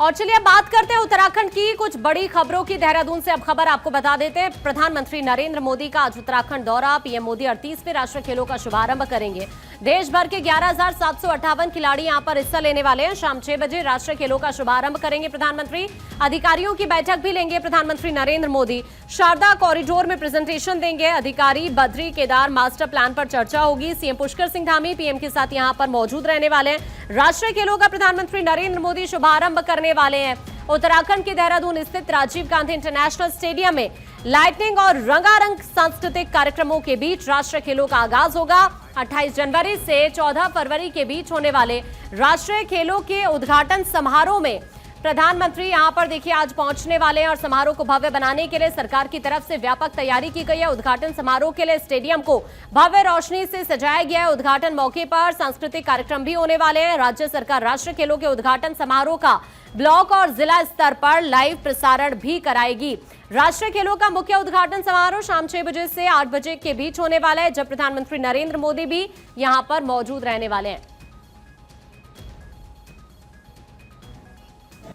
और चलिए बात करते हैं उत्तराखंड की कुछ बड़ी खबरों की। देहरादून से अब खबर आपको बता देते हैं। प्रधानमंत्री नरेंद्र मोदी का आज उत्तराखंड दौरा। पीएम मोदी 38वें राष्ट्रीय खेलों का शुभारंभ करेंगे। देश भर के 11,758 खिलाड़ी यहां पर हिस्सा लेने वाले हैं। शाम 6 बजे राष्ट्रीय खेलों का शुभारंभ करेंगे प्रधानमंत्री। अधिकारियों की बैठक भी लेंगे प्रधानमंत्री नरेंद्र मोदी। शारदा कॉरिडोर में प्रेजेंटेशन देंगे अधिकारी। बद्री केदार मास्टर प्लान पर चर्चा होगी। सीएम पुष्कर सिंह धामी पीएम के साथ यहां पर मौजूद रहने वाले हैं। राष्ट्रीय खेलों का प्रधानमंत्री नरेंद्र मोदी शुभारंभ करने वाले हैं। उत्तराखंड के देहरादून स्थित राजीव गांधी इंटरनेशनल स्टेडियम में लाइटनिंग और रंगारंग सांस्कृतिक कार्यक्रमों के बीच राष्ट्रीय खेलों का आगाज होगा। 28 जनवरी से 14 फरवरी के बीच होने वाले राष्ट्रीय खेलों के उद्घाटन समारोह में प्रधानमंत्री यहां पर देखिए आज पहुंचने वाले हैं और समारोह को भव्य बनाने के लिए सरकार की तरफ से व्यापक तैयारी की गई है। उद्घाटन समारोह के लिए स्टेडियम को भव्य रोशनी से सजाया गया है। उद्घाटन मौके पर सांस्कृतिक कार्यक्रम भी होने वाले हैं। राज्य सरकार राष्ट्रीय खेलों के उद्घाटन समारोह का ब्लॉक और जिला स्तर पर लाइव प्रसारण भी कराएगी। राष्ट्रीय खेलों का मुख्य उद्घाटन समारोह शाम 6 बजे से 8 बजे के बीच होने वाला है, जब प्रधानमंत्री नरेंद्र मोदी भी यहां पर मौजूद रहने वाले हैं।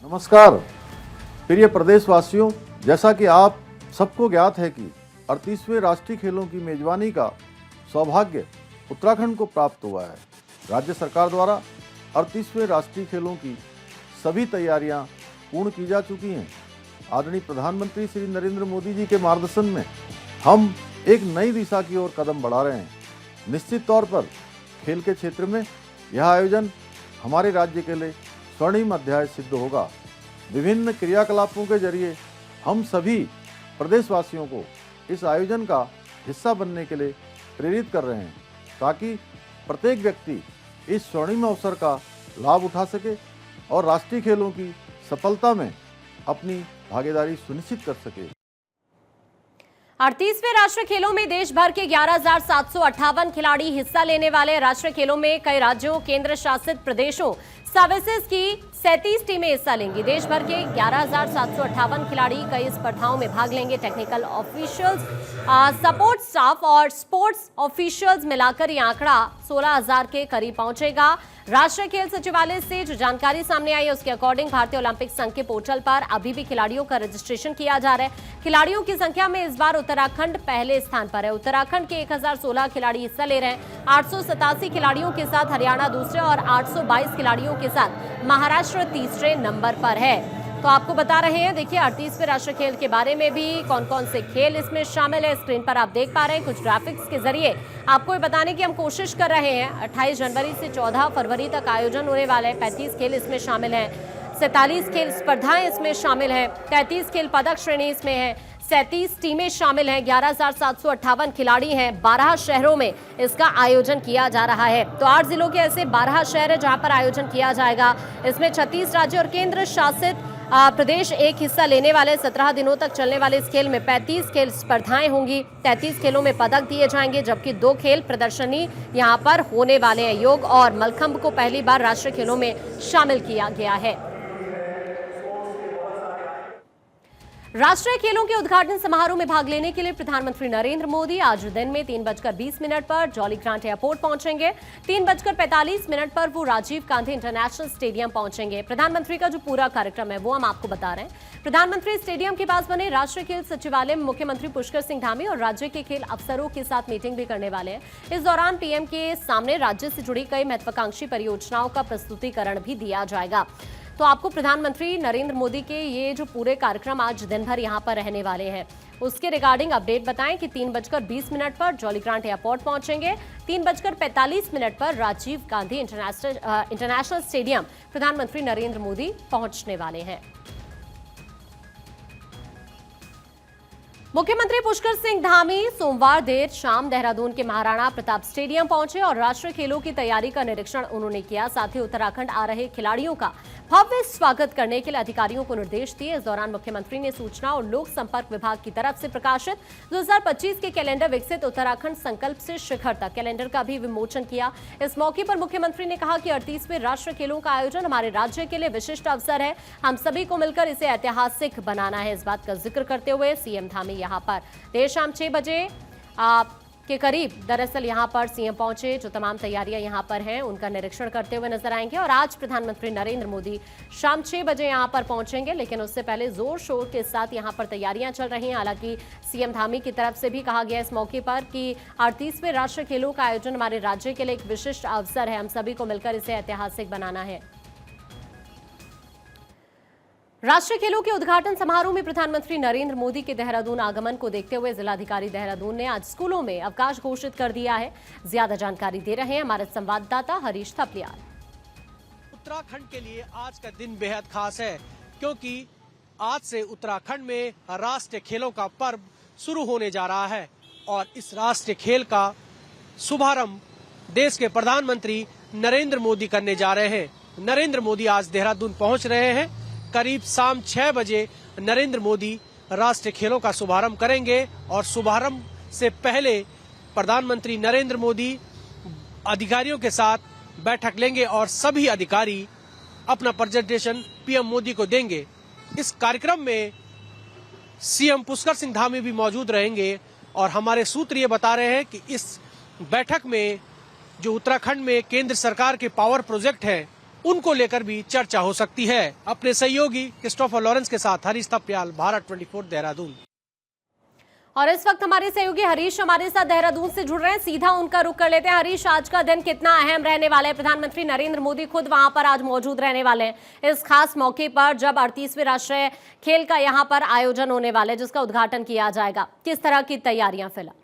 नमस्कार प्रिय प्रदेशवासियों, जैसा कि आप सबको ज्ञात है कि 38वें राष्ट्रीय खेलों की मेजबानी का सौभाग्य उत्तराखंड को प्राप्त हुआ है। राज्य सरकार द्वारा 38वें राष्ट्रीय खेलों की सभी तैयारियां पूर्ण की जा चुकी हैं। आदरणीय प्रधानमंत्री श्री नरेंद्र मोदी जी के मार्गदर्शन में हम एक नई दिशा की ओर कदम बढ़ा रहे हैं। निश्चित तौर पर खेल के क्षेत्र में यह आयोजन हमारे राज्य के लिए स्वर्णिम अध्याय सिद्ध होगा। विभिन्न क्रियाकलापों के जरिए हम सभी प्रदेशवासियों को इस आयोजन का हिस्सा बनने के लिए प्रेरित कर रहे हैं, ताकि प्रत्येक व्यक्ति इस स्वर्णिम अवसर का लाभ उठा सके और राष्ट्रीय खेलों की सफलता में अपनी भागीदारी सुनिश्चित कर सके। 38वें राष्ट्रीय खेलों में देश भर के 11,758 खिलाड़ी हिस्सा लेने वाले। राष्ट्रीय खेलों में कई राज्यों, केंद्र शासित प्रदेशों, सर्विसेज की 37 टीमें हिस्सा लेंगी। देश भर के 11,758 खिलाड़ी कई स्पर्धाओं में भाग लेंगे। टेक्निकल ऑफिशियल्स, सपोर्ट स्टाफ और स्पोर्ट्स ऑफिशियल्स मिलाकर ये आंकड़ा 16,000 के करीब पहुंचेगा। राष्ट्रीय खेल सचिवालय से जो जानकारी सामने आई है उसके अकॉर्डिंग भारतीय ओलंपिक संघ के पोर्टल पर अभी भी खिलाड़ियों का रजिस्ट्रेशन किया जा रहा है। खिलाड़ियों की संख्या में इस बार उत्तराखंड पहले स्थान पर है। उत्तराखंड के 1016 खिलाड़ी हिस्सा ले रहे हैं। 887 खिलाड़ियों के साथ हरियाणा दूसरे और 822 खिलाड़ियों के साथ महाराष्ट्र तीसरे नंबर पर है। तो आपको बता रहे हैं, देखिए 38वें राष्ट्रीय खेल के बारे में भी कौन कौन से खेल इसमें शामिल है। स्क्रीन पर आप देख पा रहे हैं कुछ ग्राफिक्स के जरिए आपको ये बताने की हम कोशिश कर रहे हैं। 28 जनवरी से 14 फरवरी तक आयोजन होने वाला है। 35 खेल इसमें शामिल हैं। 47 खेल स्पर्धाएं इसमें शामिल हैं। 33 खेल पदक श्रेणी इसमें है। 37 टीमें शामिल हैं। 11,758 खिलाड़ी हैं। 12 शहरों में इसका आयोजन किया जा रहा है। तो 8 जिलों के ऐसे 12 शहर है जहां पर आयोजन किया जाएगा। इसमें 36 राज्य और केंद्र शासित प्रदेश एक हिस्सा लेने वाले। 17 दिनों तक चलने वाले इस खेल में 35 खेल स्पर्धाएं होंगी। 33 खेलों में पदक दिए जाएंगे, जबकि 2 खेल प्रदर्शनी यहां पर होने वाले हैं। योग और मलखंब को पहली बार राष्ट्रीय खेलों में शामिल किया गया है। राष्ट्रीय खेलों के उद्घाटन समारोह में भाग लेने के लिए प्रधानमंत्री नरेंद्र मोदी आज दिन में 3:20 पर जॉली ग्रांट एयरपोर्ट पहुंचेंगे। 3:45 पर वो राजीव गांधी इंटरनेशनल स्टेडियम पहुंचेंगे। प्रधानमंत्री का जो पूरा कार्यक्रम है वो हम आपको बता रहे हैं। प्रधानमंत्री स्टेडियम के पास बने राष्ट्रीय खेल सचिवालय में मुख्यमंत्री पुष्कर सिंह धामी और राज्य के खेल अफसरों के साथ मीटिंग भी करने वाले हैं। इस दौरान पीएम के सामने राज्य से जुड़ी कई महत्वाकांक्षी परियोजनाओं का प्रस्तुतिकरण भी दिया जाएगा। तो आपको प्रधानमंत्री नरेंद्र मोदी के ये जो पूरे कार्यक्रम आज दिन भर यहां पर रहने वाले हैं उसके रिगार्डिंग अपडेट बताएं कि 3:20 पर जॉली ग्रांट एयरपोर्ट पहुंचेंगे। 3:45 पर राजीव गांधी इंटरनेशनल स्टेडियम प्रधानमंत्री नरेंद्र मोदी पहुंचने वाले हैं। मुख्यमंत्री पुष्कर सिंह धामी सोमवार देर शाम देहरादून के महाराणा प्रताप स्टेडियम पहुंचे और राष्ट्रीय खेलों की तैयारी का निरीक्षण उन्होंने किया। साथ ही उत्तराखंड आ रहे खिलाड़ियों का भव्य स्वागत करने के लिए अधिकारियों को निर्देश दिए। इस दौरान मुख्यमंत्री ने सूचना और लोक संपर्क विभाग की तरफ से प्रकाशित 2025 के कैलेंडर विकसित उत्तराखंड संकल्प से शिखर तक कैलेंडर का भी विमोचन किया। इस मौके पर मुख्यमंत्री ने कहा कि 38वें राष्ट्रीय खेलों का आयोजन हमारे राज्य के लिए विशिष्ट अवसर है। हम सभी को मिलकर इसे ऐतिहासिक बनाना है। इस बात का जिक्र करते हुए सीएम धामी यहां पर देर शाम 6 बजे के करीब दरअसल यहां पर सीएम पहुंचे, जो तमाम तैयारियां यहां पर हैं उनका निरीक्षण करते हुए नजर आएंगे। और आज प्रधानमंत्री नरेंद्र मोदी शाम 6 बजे यहां पर पहुंचेंगे, लेकिन उससे पहले जोर शोर के साथ यहां पर तैयारियां चल रही हैं। हालांकि सीएम धामी की तरफ से भी कहा गया इस मौके पर कि 38वें राष्ट्रीय खेलों का आयोजन हमारे राज्य के लिए एक विशिष्ट अवसर है, हम सभी को मिलकर इसे ऐतिहासिक बनाना है। राष्ट्रीय खेलों के उद्घाटन समारोह में प्रधानमंत्री नरेंद्र मोदी के देहरादून आगमन को देखते हुए जिलाधिकारी देहरादून ने आज स्कूलों में अवकाश घोषित कर दिया है। ज्यादा जानकारी दे रहे हैं हमारे संवाददाता हरीश थपलियाल। उत्तराखंड के लिए आज का दिन बेहद खास है, क्योंकि आज से उत्तराखंड में राष्ट्रीय खेलों का पर्व शुरू होने जा रहा है और इस राष्ट्रीय खेल का शुभारंभ देश के प्रधानमंत्री नरेंद्र मोदी करने जा रहे हैं। नरेंद्र मोदी आज देहरादून पहुंच रहे हैं। करीब शाम 6 बजे नरेंद्र मोदी राष्ट्रीय खेलों का शुभारंभ करेंगे और शुभारंभ से पहले प्रधानमंत्री नरेंद्र मोदी अधिकारियों के साथ बैठक लेंगे और सभी अधिकारी अपना प्रेजेंटेशन पीएम मोदी को देंगे। इस कार्यक्रम में सीएम पुष्कर सिंह धामी भी मौजूद रहेंगे और हमारे सूत्र ये बता रहे हैं कि इस बैठक में जो उत्तराखंड में केंद्र सरकार के पावर प्रोजेक्ट हैं उनको लेकर भी चर्चा हो सकती है। अपने सहयोगी क्रिस्टोफर लॉरेंस के साथ हरीश थपलियाल, भारत 24 देहरादून। और इस वक्त हमारे सहयोगी हरीश हमारे साथ देहरादून से जुड़ रहे हैं, सीधा उनका रुख कर लेते हैं। हरीश, आज का दिन कितना अहम रहने वाला है? प्रधानमंत्री नरेंद्र मोदी खुद वहां पर आज मौजूद रहने वाले हैं इस खास मौके पर, जब 38वें राष्ट्रीय खेल का यहां पर आयोजन होने वाला है, जिसका उद्घाटन किया जाएगा। किस तरह की तैयारियां फिलहाल?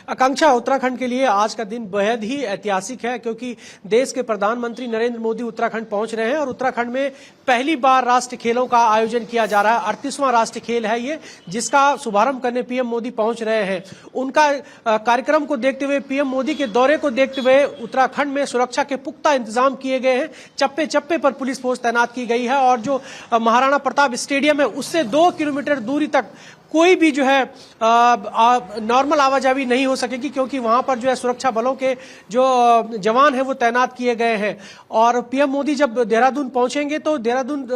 आकांक्षा, उत्तराखंड के लिए आज का दिन बेहद ही ऐतिहासिक है, क्योंकि देश के प्रधानमंत्री नरेंद्र मोदी उत्तराखंड पहुंच रहे हैं और उत्तराखंड में पहली बार राष्ट्रीय खेलों का आयोजन किया जा रहा है। 38वां राष्ट्रीय खेल है ये, जिसका शुभारंभ करने पीएम मोदी पहुंच रहे हैं। उनका कार्यक्रम को देखते हुए, पीएम मोदी के दौरे को देखते हुए उत्तराखंड में सुरक्षा के पुख्ता इंतजाम किए गए हैं। चप्पे चप्पे पर पुलिस फोर्स तैनात की गई है और जो महाराणा प्रताप स्टेडियम है उससे 2 किलोमीटर दूरी तक कोई भी जो है नॉर्मल आवाजाही नहीं हो सकेगी, क्योंकि वहां पर जो है सुरक्षा बलों के जो जवान हैं वो तैनात किए गए हैं। और पीएम मोदी जब देहरादून पहुंचेंगे तो देहरादून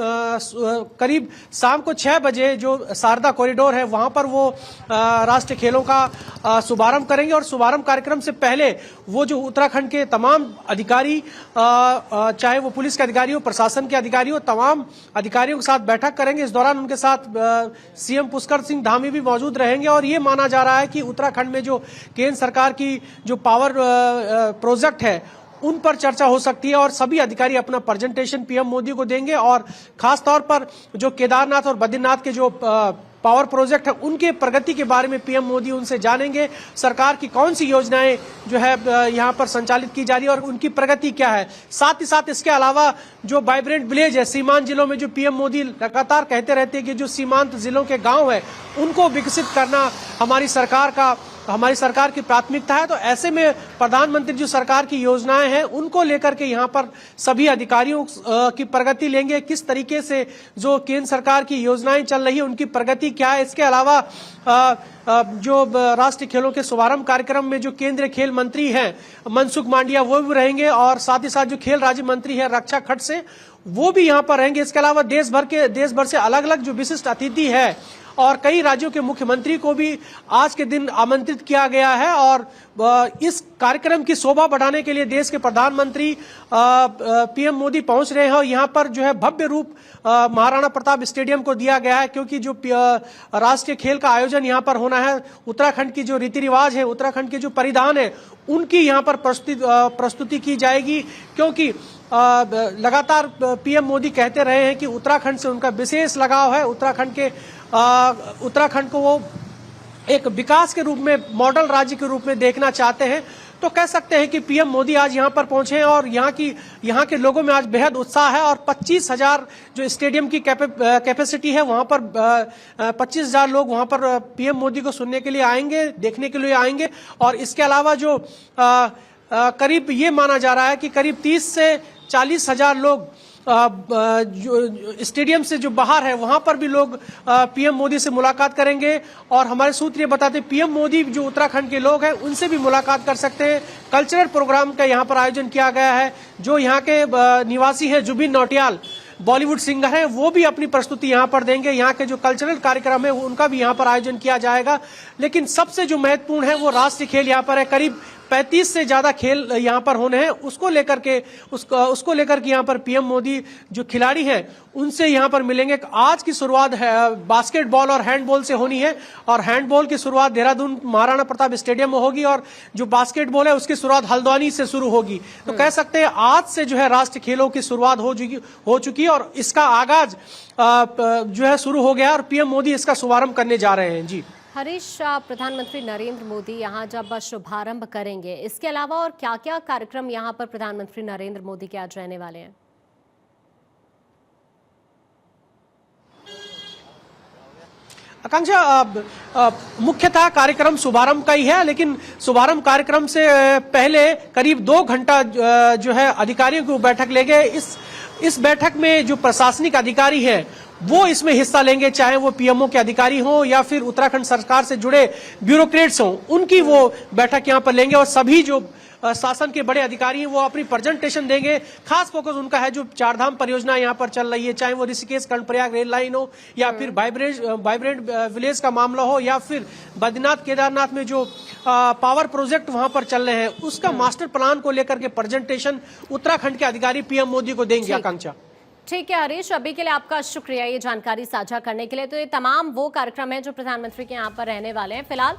करीब शाम को 6 बजे जो शारदा कॉरिडोर है वहां पर वो राष्ट्रीय खेलों का शुभारंभ करेंगे। और शुभारंभ कार्यक्रम से पहले वो जो उत्तराखंड के तमाम अधिकारी, चाहे वो पुलिस के अधिकारी हो, प्रशासन के अधिकारी हो, तमाम अधिकारियों के साथ बैठक करेंगे। इस दौरान उनके साथ सीएम पुष्कर सिंह धामी भी मौजूद रहेंगे और ये माना जा रहा है कि उत्तराखंड में जो केंद्र सरकार की जो पावर प्रोजेक्ट है उन पर चर्चा हो सकती है और सभी अधिकारी अपना प्रेजेंटेशन पीएम मोदी को देंगे। और खास तौर पर जो केदारनाथ और बद्रीनाथ के जो पावर प्रोजेक्ट है उनके प्रगति के बारे में पीएम मोदी उनसे जानेंगे। सरकार की कौन सी योजनाएं जो है यहां पर संचालित की जा रही है और उनकी प्रगति क्या है। साथ ही साथ इसके अलावा जो वाइब्रेंट विलेज है सीमांत जिलों में, जो पीएम मोदी लगातार कहते रहते हैं कि जो सीमांत जिलों के गांव है उनको विकसित करना हमारी सरकार की प्राथमिकता है। तो ऐसे में प्रधानमंत्री जो सरकार की योजनाएं हैं उनको लेकर के यहाँ पर सभी अधिकारियों की प्रगति लेंगे, किस तरीके से जो केंद्र सरकार की योजनाएं चल रही है उनकी प्रगति क्या है। इसके अलावा जो राष्ट्रीय खेलों के शुभारंभ कार्यक्रम में जो केंद्रीय खेल मंत्री हैं मनसुख मांडविया वो भी रहेंगे और साथ ही साथ जो खेल राज्य मंत्री है रक्षा खट से वो भी यहाँ पर रहेंगे। इसके अलावा देश भर से अलग अलग जो विशिष्ट अतिथि है और कई राज्यों के मुख्यमंत्री को भी आज के दिन आमंत्रित किया गया है। और इस कार्यक्रम की शोभा बढ़ाने के लिए देश के प्रधानमंत्री पीएम मोदी पहुंच रहे हैं और यहाँ पर जो है भव्य रूप महाराणा प्रताप स्टेडियम को दिया गया है, क्योंकि जो राष्ट्रीय खेल का आयोजन यहाँ पर होना है, उत्तराखंड की जो रीति रिवाज है, उत्तराखंड के जो परिधान है उनकी यहाँ पर प्रस्तुति की जाएगी। क्योंकि लगातार पीएम मोदी कहते रहे हैं कि उत्तराखंड से उनका विशेष लगाव है। उत्तराखंड को वो एक विकास के रूप में, मॉडल राज्य के रूप में देखना चाहते हैं। तो कह सकते हैं कि पीएम मोदी आज यहां पर पहुंचे हैं और यहां के लोगों में आज बेहद उत्साह है। और 25,000 जो स्टेडियम की कैपेसिटी है वहां पर 25,000 लोग वहां पर पीएम मोदी को सुनने के लिए आएंगे, देखने के लिए आएंगे। और इसके अलावा जो करीब ये माना जा रहा है कि करीब 30 से 40,000 लोग जो स्टेडियम से जो बाहर है वहां पर भी लोग पीएम मोदी से मुलाकात करेंगे। और हमारे सूत्र ये बताते हैं पीएम मोदी जो उत्तराखंड के लोग हैं उनसे भी मुलाकात कर सकते हैं। कल्चरल प्रोग्राम का यहाँ पर आयोजन किया गया है। जो यहाँ के निवासी हैं जुबिन नौटियाल, बॉलीवुड सिंगर हैं वो भी अपनी प्रस्तुति यहाँ पर देंगे। यहाँ के जो कल्चरल कार्यक्रम है उनका भी यहाँ पर आयोजन किया जाएगा। लेकिन सबसे जो महत्वपूर्ण है वो राष्ट्रीय खेल यहाँ पर है। करीब 35 से ज्यादा खेल यहाँ पर होने हैं। उसको लेकर के यहाँ पर पीएम मोदी जो खिलाड़ी हैं उनसे यहाँ पर मिलेंगे। आज की शुरुआत है बास्केटबॉल और हैंडबॉल से होनी है और हैंडबॉल की शुरुआत देहरादून महाराणा प्रताप स्टेडियम में होगी और जो बास्केटबॉल है उसकी शुरुआत हल्द्वानी से शुरू होगी। तो कह सकते हैं आज से जो है राष्ट्रीय खेलों की शुरुआत हो चुकी है और इसका आगाज जो है शुरू हो गया और पीएम मोदी इसका शुभारंभ करने जा रहे हैं। जी हरीश, प्रधानमंत्री नरेंद्र मोदी यहाँ जब शुभारंभ करेंगे, इसके अलावा और क्या-क्या कार्यक्रम यहाँ पर प्रधानमंत्री नरेंद्र मोदी के आज रहने वाले हैं? आकांक्षा, मुख्यतः कार्यक्रम शुभारंभ का ही है, लेकिन शुभारंभ कार्यक्रम से पहले करीब 2 घंटा जो है अधिकारियों की बैठक लेंगे। इस बैठक में जो प्रशासनिक अधिकारी हैं वो इसमें हिस्सा लेंगे, चाहे वो पीएमओ के अधिकारी हों या फिर उत्तराखंड सरकार से जुड़े ब्यूरोक्रेट्स हों, उनकी वो बैठक यहाँ पर लेंगे और सभी जो शासन के बड़े अधिकारी हैं वो अपनी प्रेजेंटेशन देंगे। खास फोकस उनका है जो चारधाम परियोजना यहाँ पर चल रही है, चाहे वो ऋषिकेश कर्णप्रयाग रेल लाइन हो या फिर वाइब्रेंट विलेज का मामला हो या फिर बद्रीनाथ केदारनाथ में जो पावर प्रोजेक्ट वहां पर चल रहे हैं उसका मास्टर प्लान को लेकर के प्रेजेंटेशन उत्तराखंड के अधिकारी पीएम मोदी को देंगे। आकांक्षा, ठीक है हरीश, अभी के लिए आपका शुक्रिया ये जानकारी साझा करने के लिए। तो ये तमाम वो कार्यक्रम है जो प्रधानमंत्री के यहाँ पर रहने वाले हैं। फिलहाल